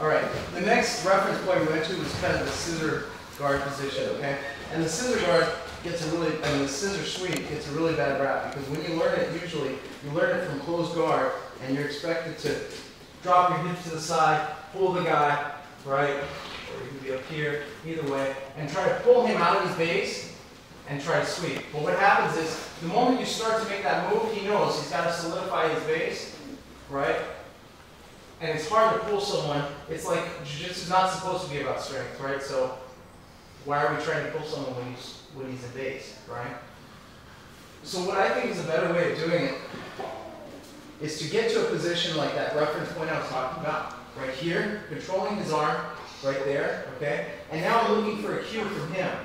All right, the next reference point we went to was kind of the scissor guard position, okay? And the scissor guard gets the scissor sweep gets a really bad rap because when you learn it, usually you learn it from closed guard and you're expected to drop your hips to the side, pull the guy, right? Or you can be up here, either way, and try to pull him out of his base and try to sweep. But what happens is, the moment you start to make that move, he knows he's got to solidify his base, right? And it's hard to pull someone. It's like jiu-jitsu is not supposed to be about strength, right? So why are we trying to pull someone when he's in base, right? So what I think is a better way of doing it is to get to a position like that reference point I was talking about, right here, controlling his arm, right there, okay? And now I'm looking for a cue from him.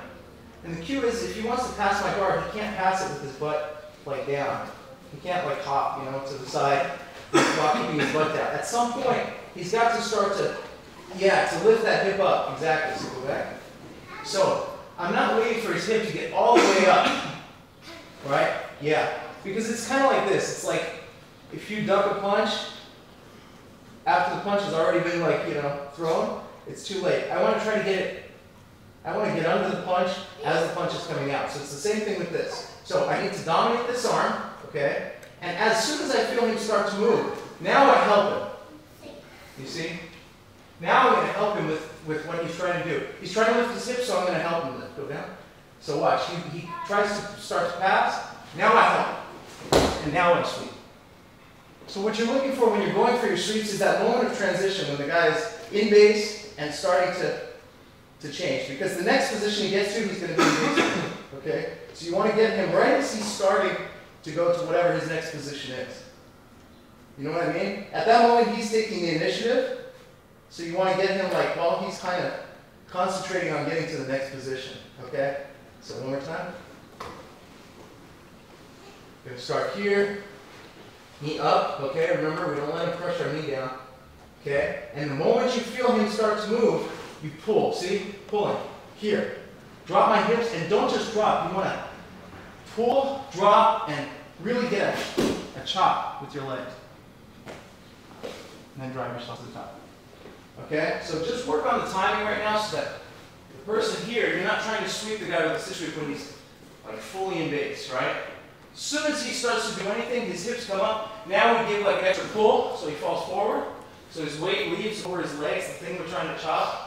And the cue is if he wants to pass my guard, he can't pass it with his butt like down. He can't like hop, you know, to the side while keeping his butt down. At some point, he's got to start to, to lift that hip up. Exactly, so go back. So, I'm not waiting for his hip to get all the way up, right? Yeah, because it's kind of like this. It's like if you duck a punch, after the punch has already been like, you know, thrown, it's too late. I want to try to get it, I want to get under the punch as the punch is coming out. So it's the same thing with this. So I need to dominate this arm, okay? And as soon as I feel him start to move, now I help him. You see? Now I'm going to help him with what he's trying to do. He's trying to lift his hips, so I'm going to help him lift. Go down. So watch. He tries to start to pass. Now I help him. And now I sweep. So what you're looking for when you're going for your sweeps is that moment of transition when the guy is in base and starting to change. Because the next position he gets to, he's going to be in base. Okay? So you want to get him right as he's starting to go to whatever his next position is. You know what I mean? At that moment, he's taking the initiative. So you want to get him like, while he's kind of concentrating on getting to the next position. Okay? So one more time. We're going to start here. Knee up. Okay? Remember, we don't let him crush our knee down. Okay? And the moment you feel him start to move, you pull. See? Pulling. Here. Drop my hips and don't just drop. You want to pull, drop, and really get a chop with your legs. And then drive yourself to the top. Okay? So just work on the timing right now so that the person here, you're not trying to sweep the guy with a scissor sweep when he's like fully in base, right? As soon as he starts to do anything, his hips come up. Now we give like an extra pull so he falls forward. So his weight leaves over his legs, the thing we're trying to chop.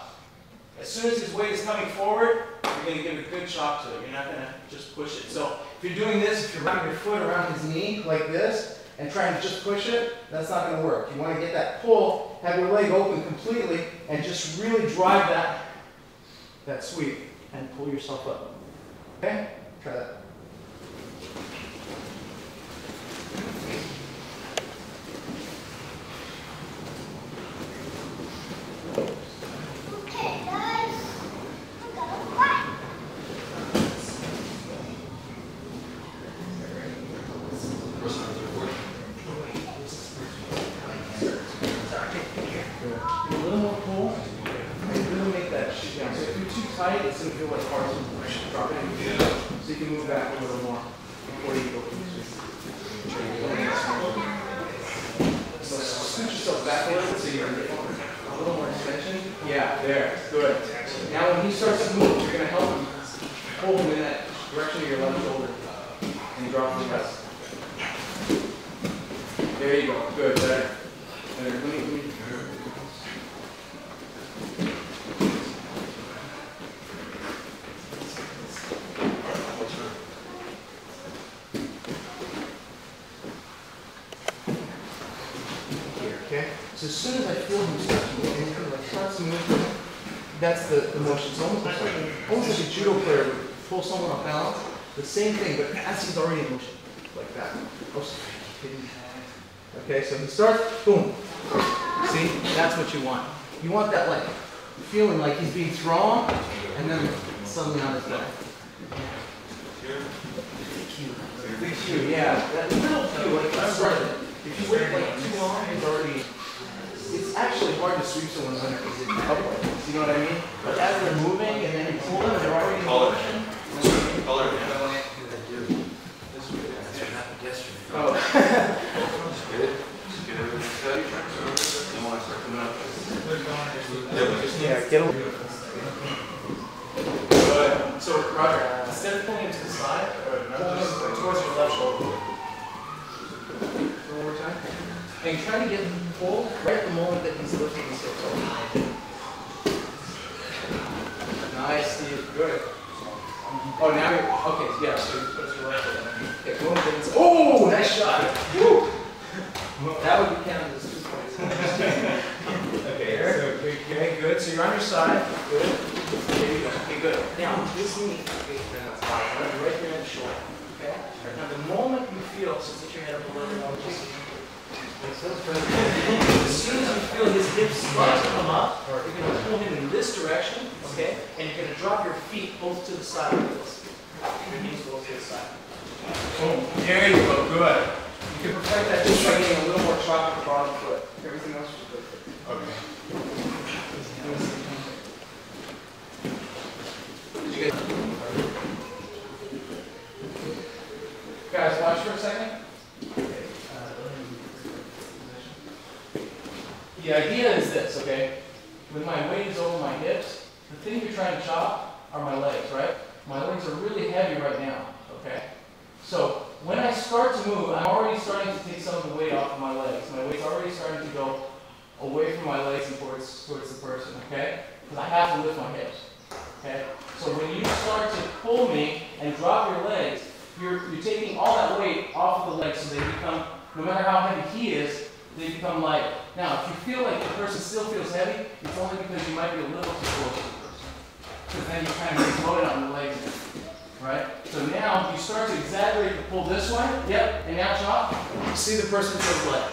As soon as his weight is coming forward, you're going to give a good chop to it. You're not going to just push it. So if you're doing this, if you're wrapping your foot around his knee like this and trying to just push it, that's not going to work. You want to get that pull, have your leg open completely, and just really drive that sweep and pull yourself up. Okay? Try that. Tight, it's going to feel like hard to drop it in. So you can move back a little more before you go. So scoot yourself back a little so you're a little more extension. Yeah, there. Good. Now when he starts to move, you're going to help him hold him in that direction of your left shoulder and drop the rest. There you go. Good. Better. Better. Let me. So as soon as I feel him start to move, and he like starts to move, that's the motion. It's almost like a judo player would pull someone off balance. The same thing, but as he's already in motion, like that. Okay, so he starts, boom. See, that's what you want. You want that like feeling like he's being thrown, and then suddenly on his back. The cue, yeah. That little cue, like that started. If you wait like too long, it's already. It's actually hard to sweep someone when it's upward. You know what I mean? But as they're moving and then you pull them, they're already in motion. Color. Oh. Good. Yeah, get a little. So, Roger, instead of pulling him to the side, just towards your left shoulder. One more time. And try to get him pulled right at the moment that he's lifting his hips over. Nice, Steve. Good. Oh, now you're, okay, yeah, so you put your left foot in. Okay, boom, oh, nice shot. Woo! That would be counted as 2 points. Okay, okay, good. So you're on your side. Good. There you go. Okay, good. Now, this knee, okay, right here in the shoulder. Okay? Now, the moment you feel, so sit your head up a little bit, as soon as you feel his hips start to come up, you're going to pull him in this direction, okay? And you're going to drop your feet both to the side like this. Your knees both to the side. Boom. There you go. Good. You can perfect that just by getting a little more chop at the bottom foot. Everything else is good. Okay. Did you guys watch for a second? The idea is this, okay? When my weight is over my hips, the thing you're trying to chop are my legs, right? My legs are really heavy right now, okay? So when I start to move, I'm already starting to take some of the weight off of my legs. My weight's already starting to go away from my legs and towards the person, okay? Because I have to lift my hips, okay? So when you start to pull me and drop your legs, you're taking all that weight off of the legs so they become, no matter how heavy he is, they become light. Now, if you feel like the person still feels heavy, it's only because you might be a little too close to the person. Because then you kind of explode on the legs, right? So now you start to exaggerate the pull this way. Yep, and now chop. You see the person feels light.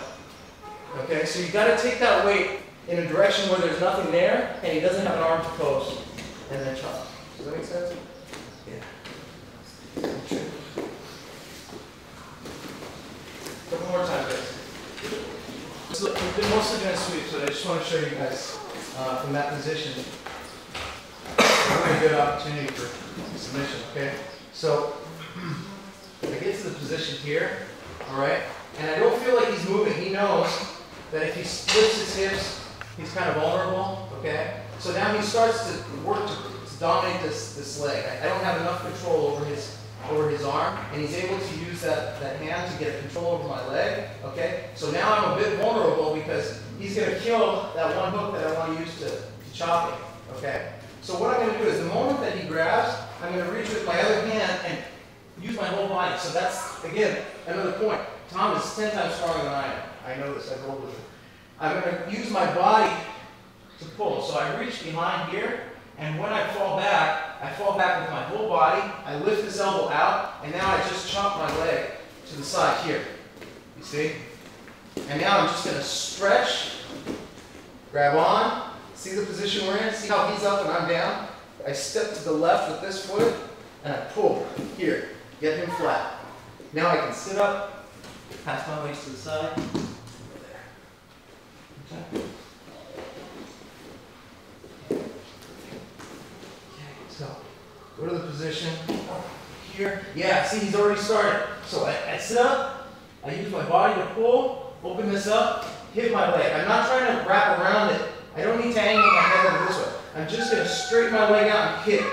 Okay, so you got to take that weight in a direction where there's nothing there, and he doesn't have an arm to post, and then chop. Does that make sense? Yeah. Couple more time, guys. So we've been mostly doing sweeps, but I just want to show you guys from that position a very good opportunity for submission, okay? So I get to the position here, all right? And I don't feel like he's moving. He knows that if he splits his hips, he's kind of vulnerable, okay? So now he starts to work to dominate this leg. I don't have enough control over his arm, and he's able to use that hand to get control over my leg, okay? So now I'm a bit vulnerable because he's going to kill that one hook that I want to use to chop him, okay? So what I'm going to do is the moment that he grabs, I'm going to reach with my other hand and use my whole body. So that's, again, another point. Tom is 10 times stronger than I am. I know this. I've rolled with him. I'm going to use my body to pull. So I reach behind here, and when I fall back with my whole body. I lift this elbow out, and now I just chop my leg to the side here. You see? And now I'm just going to stretch, grab on, see the position we're in, see how he's up and I'm down. I step to the left with this foot, and I pull here, get him flat. Now I can sit up, pass my legs to the side, over there. Okay. So, go to the position here. Yeah, see, he's already started. So I sit up, I use my body to pull, open this up, hit my leg. I'm not trying to wrap around it. I don't need to angle my head over this way. I'm just going to straighten my leg out and hit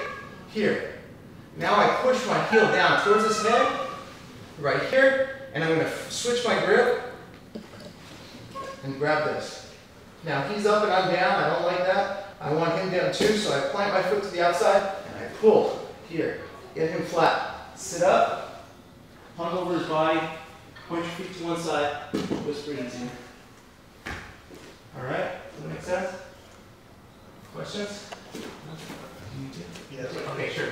here. Now I push my heel down towards his head, right here, and I'm going to switch my grip and grab this. Now he's up and I'm down. I don't like that. I want him down too, so I plant my foot to the outside and I pull here. Get him flat. Sit up, hung over his body, point your feet to one side, whisper easy. Alright, does that make sense? Questions? Yes. Okay, sure.